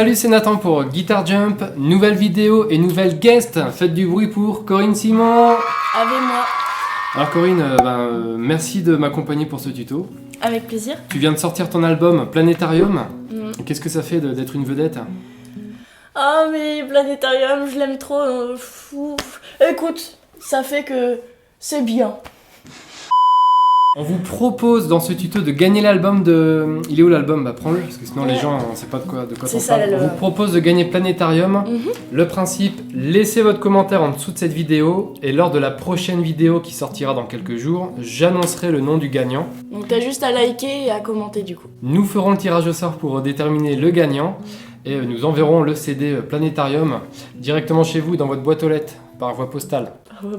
Salut, c'est Nathan pour Guitar Jump, nouvelle vidéo et nouvelle guest. Faites du bruit pour Corinne Simon. Avec moi. Alors Corinne, merci de m'accompagner pour ce tuto. Avec plaisir. Tu viens de sortir ton album Planétarium. Qu'est-ce que ça fait d'être une vedette? Ah mais Planétarium, je l'aime trop. Écoute, ça fait que c'est bien. On vous propose dans ce tuto de gagner l'album de... Il est où l'album? Bah prends-le, parce que sinon les gens on sait pas de quoi C'est on ça, parle. On vous propose de gagner Planétarium. Le principe, laissez votre commentaire en dessous de cette vidéo et lors de la prochaine vidéo qui sortira dans quelques jours, j'annoncerai le nom du gagnant. Donc t'as juste à liker et à commenter du coup. Nous ferons le tirage au sort pour déterminer le gagnant et nous enverrons le CD Planétarium directement chez vous dans votre boîte aux lettres par voie postale.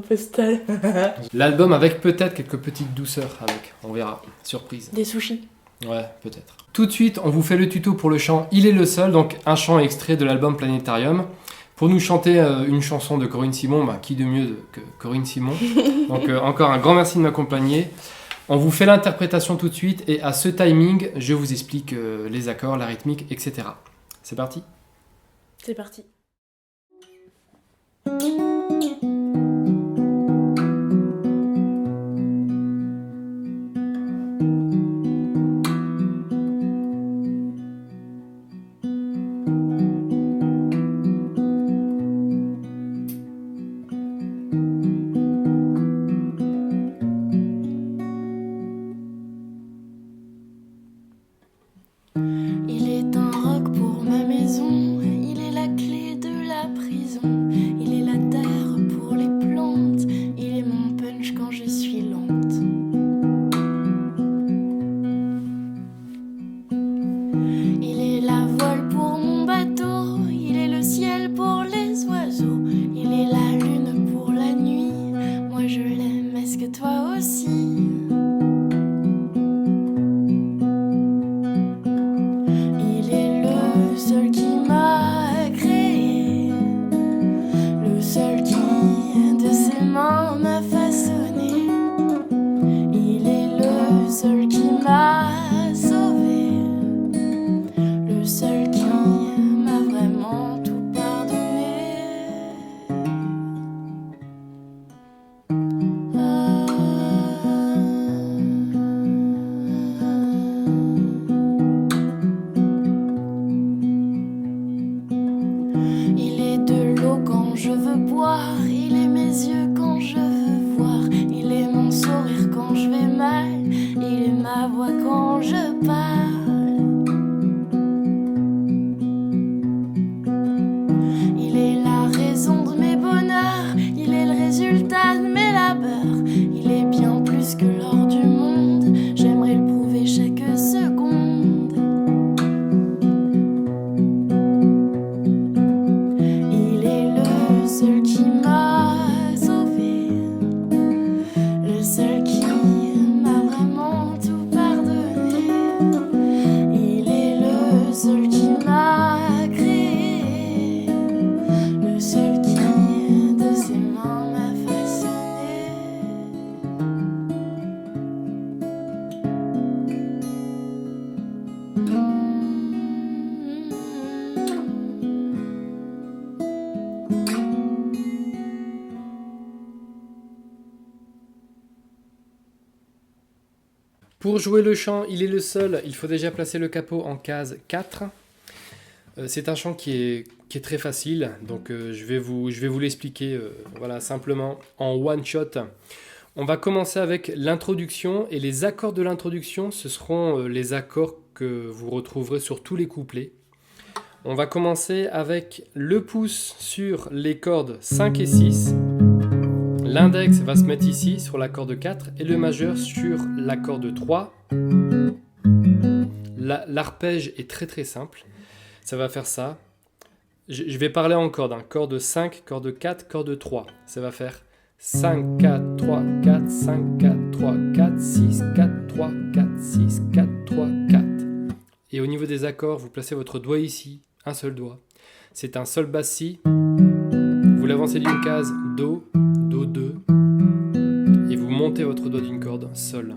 Postal. L'album avec peut-être quelques petites douceurs avec, on verra, surprise. Des sushis. Ouais, peut-être. Tout de suite, on vous fait le tuto pour le chant Il est le seul, donc un chant extrait de l'album Planétarium. Pour nous chanter une chanson de Corinne Simon, qui de mieux que Corinne Simon. Donc encore un grand merci de m'accompagner. On vous fait l'interprétation tout de suite et à ce timing, je vous explique les accords, la rythmique, etc. C'est parti? C'est parti. Il est un roc pour ma maison, il est la clé de la prison, il est la terre pour les plantes, il est mon punch quand je suis lente. Il est la voile pour mon bateau, il est le ciel pour les oiseaux, il est la lune pour la nuit, moi je l'aime, est-ce que toi aussi? Seul qui m'a créé, le seul qui de ses mains m'a façonné, il est le seul qui m'a sauvé, le seul qui m'a vraiment tout pardonné. Il est de l'eau quand je veux boire, il est mes yeux quand je veux voir, il est mon sourire quand je vais mal, il est ma voix quand je parle. Il est la raison de mes bonheurs, il est le résultat de mes labeurs, il est bien plus que l'or du monde, j'aimerais le prouver chaque seconde. Seul qui m'a sauvé, le seul qui m'a vraiment tout pardonné, il est le seul qui m'a créé, le seul qui de ses mains m'a façonné. Pour jouer le chant Il est le seul, il faut déjà placer le capot en case 4. C'est un chant qui est très facile, donc je vais vous l'expliquer voilà, simplement en one shot. On va commencer avec l'introduction et les accords de l'introduction, ce seront les accords que vous retrouverez sur tous les couplets. On va commencer avec le pouce sur les cordes 5 et 6. L'index va se mettre ici sur la corde 4 et le majeur sur la corde 3. L'arpège est très très simple. Ça va faire ça. Je vais parler en cordes. Corde 5, corde 4, corde 3. Ça va faire 5, 4, 3, 4, 5, 4, 3, 4, 6, 4, 3, 4, 6, 4, 3, 4. Et au niveau des accords, vous placez votre doigt ici, un seul doigt. C'est un sol basse si. Vous l'avancez d'une case, Do, Do 2. Et vous montez votre doigt d'une corde, Sol.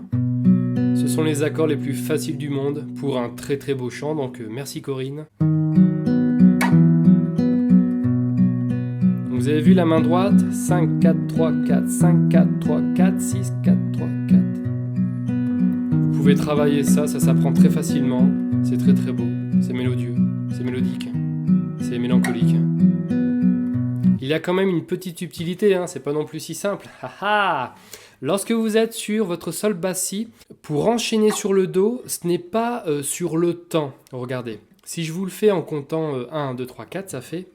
Ce sont les accords les plus faciles du monde pour un très très beau chant, donc merci Corinne. Vous avez vu la main droite? 5, 4, 3, 4, 5, 4, 3, 4, 6, 4, 3, 4. Vous pouvez travailler ça s'apprend très facilement. C'est très très beau, c'est mélodieux, c'est mélodique, c'est mélancolique. Il y a quand même une petite subtilité, hein, c'est pas non plus si simple. Lorsque vous êtes sur votre sol bassi, pour enchaîner sur le Do, ce n'est pas sur le temps. Regardez, si je vous le fais en comptant 1, 2, 3, 4, ça fait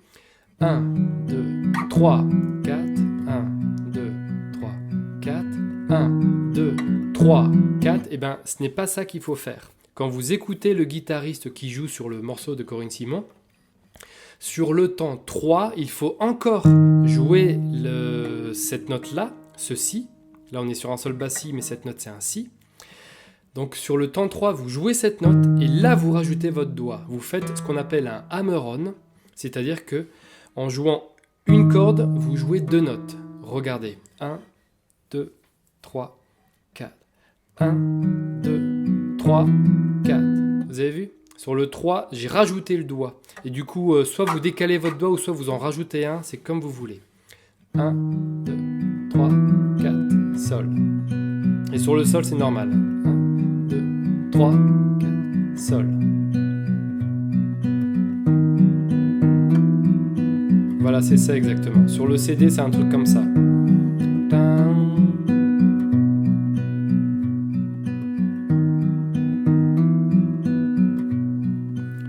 1, 2, 3, 4, 1, 2, 3, 4, 1, 2, 3, 4. Eh bien, ce n'est pas ça qu'il faut faire. Quand vous écoutez le guitariste qui joue sur le morceau de Corinne Simon, sur le temps 3, il faut encore jouer cette note-là, ce Si. Là, on est sur un sol bassi, mais cette note, c'est un Si. Donc, sur le temps 3, vous jouez cette note, et là, vous rajoutez votre doigt. Vous faites ce qu'on appelle un hammer-on, c'est-à-dire que en jouant une corde, vous jouez 2 notes. Regardez. 1, 2, 3, 4. 1, 2, 3, 4. Vous avez vu? Sur le 3, j'ai rajouté le doigt. Et du coup, soit vous décalez votre doigt, ou soit vous en rajoutez un. C'est comme vous voulez. 1, 2, 3, 4, Sol. Et sur le Sol, c'est normal. 1, 2, 3, 4, Sol. Voilà, c'est ça exactement. Sur le CD, c'est un truc comme ça.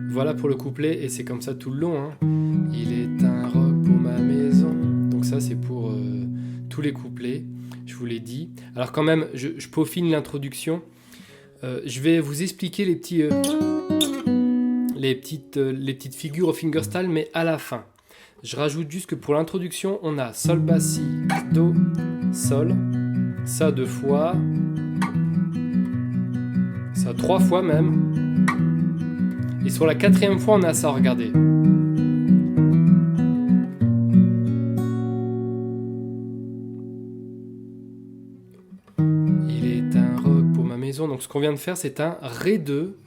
Voilà pour le couplet, et c'est comme ça tout le long. Hein. Il est un roc pour ma maison. Donc ça, c'est pour tous les couplets, je vous l'ai dit. Alors quand même, je peaufine l'introduction. Je vais vous expliquer les petites figures au fingerstyle, mais à la fin. Je rajoute juste que pour l'introduction, on a Sol, Bas, Si, Do, Sol, ça 2 fois, ça 3 fois même, et sur la 4e fois, on a ça, regardez. Il est un roc pour ma maison, donc ce qu'on vient de faire, c'est un Ré 2,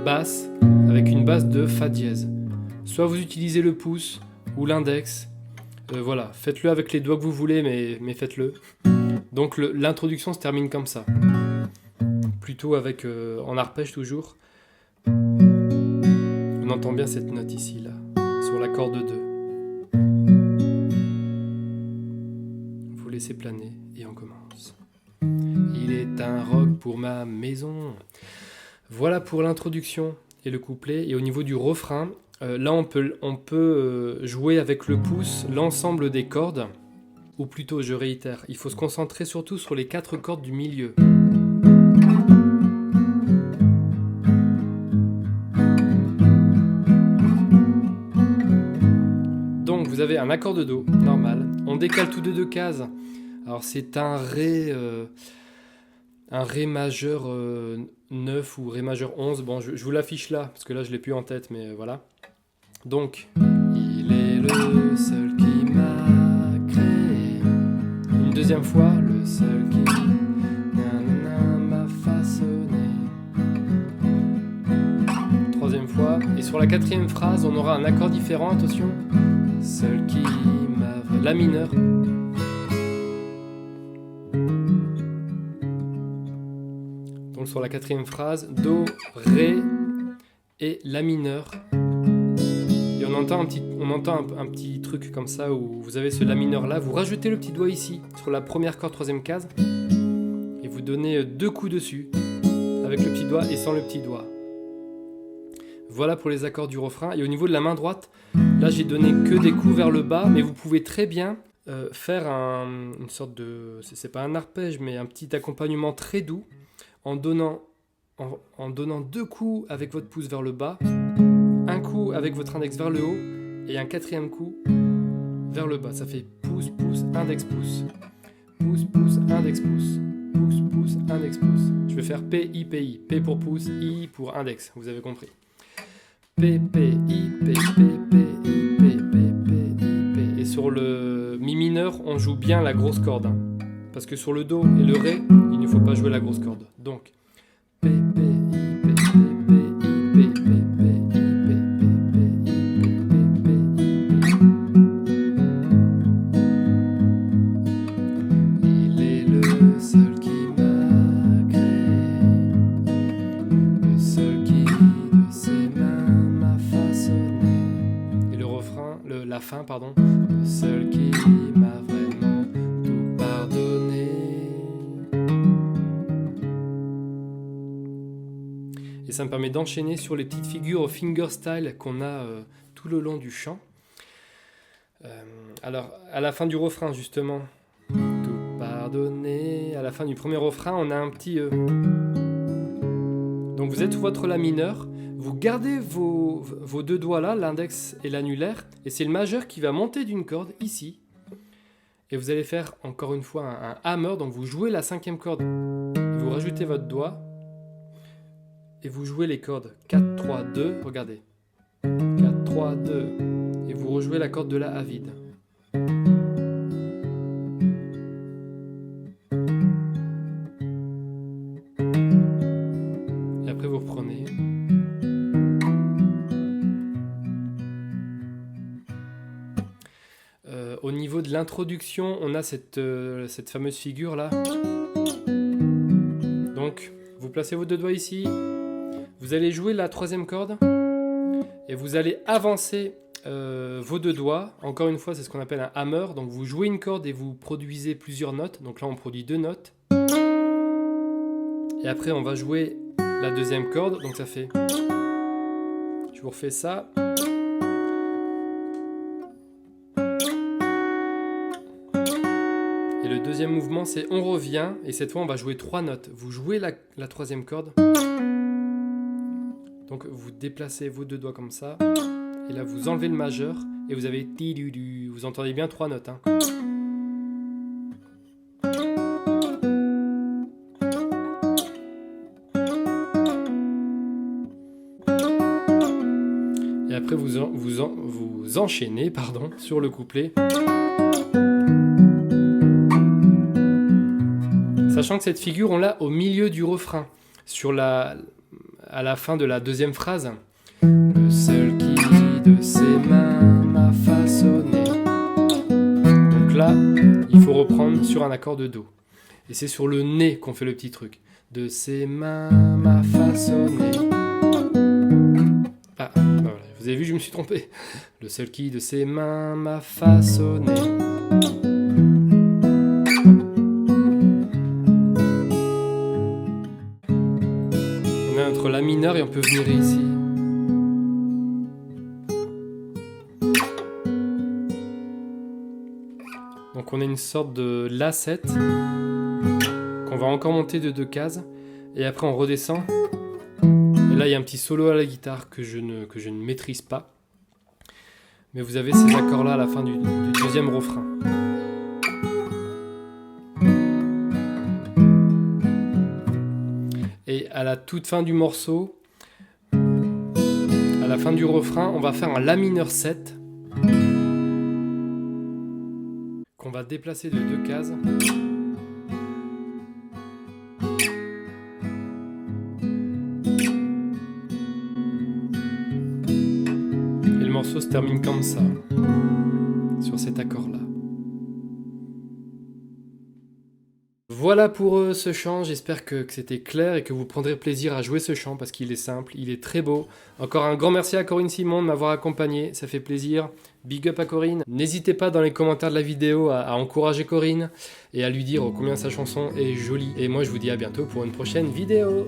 basse, avec une basse de Fa dièse. Soit vous utilisez le pouce, ou l'index, voilà, faites-le avec les doigts que vous voulez, mais faites-le. Donc l'introduction se termine comme ça, plutôt avec en arpège toujours. On entend bien cette note ici, là, sur la corde 2. Vous laissez planer et on commence. Il est un roc pour ma maison. Voilà pour l'introduction et le couplet. Et au niveau du refrain, là, on peut jouer avec le pouce l'ensemble des cordes, ou plutôt, je réitère, il faut se concentrer surtout sur les 4 cordes du milieu. Donc, vous avez un accord de Do, normal. On décale tous de 2 cases. Alors, c'est un Ré majeur 9 ou Ré majeur 11. Bon, je vous l'affiche là, parce que là, je ne l'ai plus en tête, mais voilà. Donc, il est le seul qui m'a créé. Une 2e fois, le seul qui m'a façonné. 3e fois, et sur la 4e phrase, on aura un accord différent, attention. Seul qui m'a... La mineur. Donc sur la 4e phrase, Do, Ré et La mineur. Et on entend un petit truc comme ça où vous avez ce La mineur là, vous rajoutez le petit doigt ici sur la première corde 3e case et vous donnez 2 coups dessus avec le petit doigt et sans le petit doigt. Voilà pour les accords du refrain. Et au niveau de la main droite, là j'ai donné que des coups vers le bas, mais vous pouvez très bien faire une sorte de, c'est pas un arpège, mais un petit accompagnement très doux en donnant 2 coups avec votre pouce vers le bas, un coup avec votre index vers le haut et un 4e coup vers le bas. Ça fait pouce, pouce, index, pouce. Pouce, pouce, index, pouce. Pouce, pouce, index, pouce. Je vais faire P, I, P, I. P pour pouce, I pour index. Vous avez compris. P, P, I, P, P, P, I, P, P, P, I, P. Et sur le Mi mineur, on joue bien la grosse corde. Hein. Parce que sur le Do et le Ré, il ne faut pas jouer la grosse corde. Donc, P, P, I, P, P, P, I, P, P, P, I, P, P, P, I, P, P, P, I, P. ça me permet d'enchaîner sur les petites figures fingerstyle qu'on a tout le long du chant. Alors, à la fin du refrain, justement, tout pardonner, à la fin du premier refrain, on a un petit Donc vous êtes sur votre La mineur, vous gardez vos deux doigts là, l'index et l'annulaire, et c'est le majeur qui va monter d'une corde ici. Et vous allez faire encore une fois un hammer, donc vous jouez la 5e corde, vous rajoutez votre doigt, et vous jouez les cordes 4, 3, 2, regardez, 4, 3, 2, et vous rejouez la corde de la A vide. Et après vous reprenez. Au niveau de l'introduction, on a cette fameuse figure là. Donc, vous placez vos deux doigts ici, vous allez jouer la 3e corde, et vous allez avancer vos deux doigts. Encore une fois, c'est ce qu'on appelle un hammer. Donc, vous jouez une corde et vous produisez plusieurs notes. Donc là, on produit 2 notes. Et après, on va jouer la 2e corde. Donc, ça fait... Je vous refais ça. Et le deuxième mouvement, c'est on revient, et cette fois, on va jouer 3 notes. Vous jouez la 3e corde. Donc, vous déplacez vos deux doigts comme ça. Et là, vous enlevez le majeur, et vous avez ti-du-du. Vous entendez bien 3 notes. Hein. Et après, vous enchaînez sur le couplet. Sachant que cette figure, on l'a au milieu du refrain, à la fin de la 2e phrase. Le seul qui de ses mains m'a façonné. Donc là, il faut reprendre sur un accord de Do. Et c'est sur le nez qu'on fait le petit truc. De ses mains m'a façonné. Ah, voilà, vous avez vu, je me suis trompé. Le seul qui de ses mains m'a façonné. Notre La mineur et on peut venir ici. Donc on a une sorte de La7 qu'on va encore monter de 2 cases et après on redescend. Et là il y a un petit solo à la guitare que je ne maîtrise pas. Mais vous avez ces accords là à la fin du 2e refrain. Et à la toute fin du morceau, à la fin du refrain, on va faire un La mineur 7 qu'on va déplacer de 2 cases. Et le morceau se termine comme ça, sur cet accord-là. Voilà pour ce chant, j'espère que c'était clair et que vous prendrez plaisir à jouer ce chant parce qu'il est simple, il est très beau. Encore un grand merci à Corinne Simon de m'avoir accompagné, ça fait plaisir. Big up à Corinne. N'hésitez pas dans les commentaires de la vidéo à encourager Corinne et à lui dire combien sa chanson est jolie. Et moi je vous dis à bientôt pour une prochaine vidéo.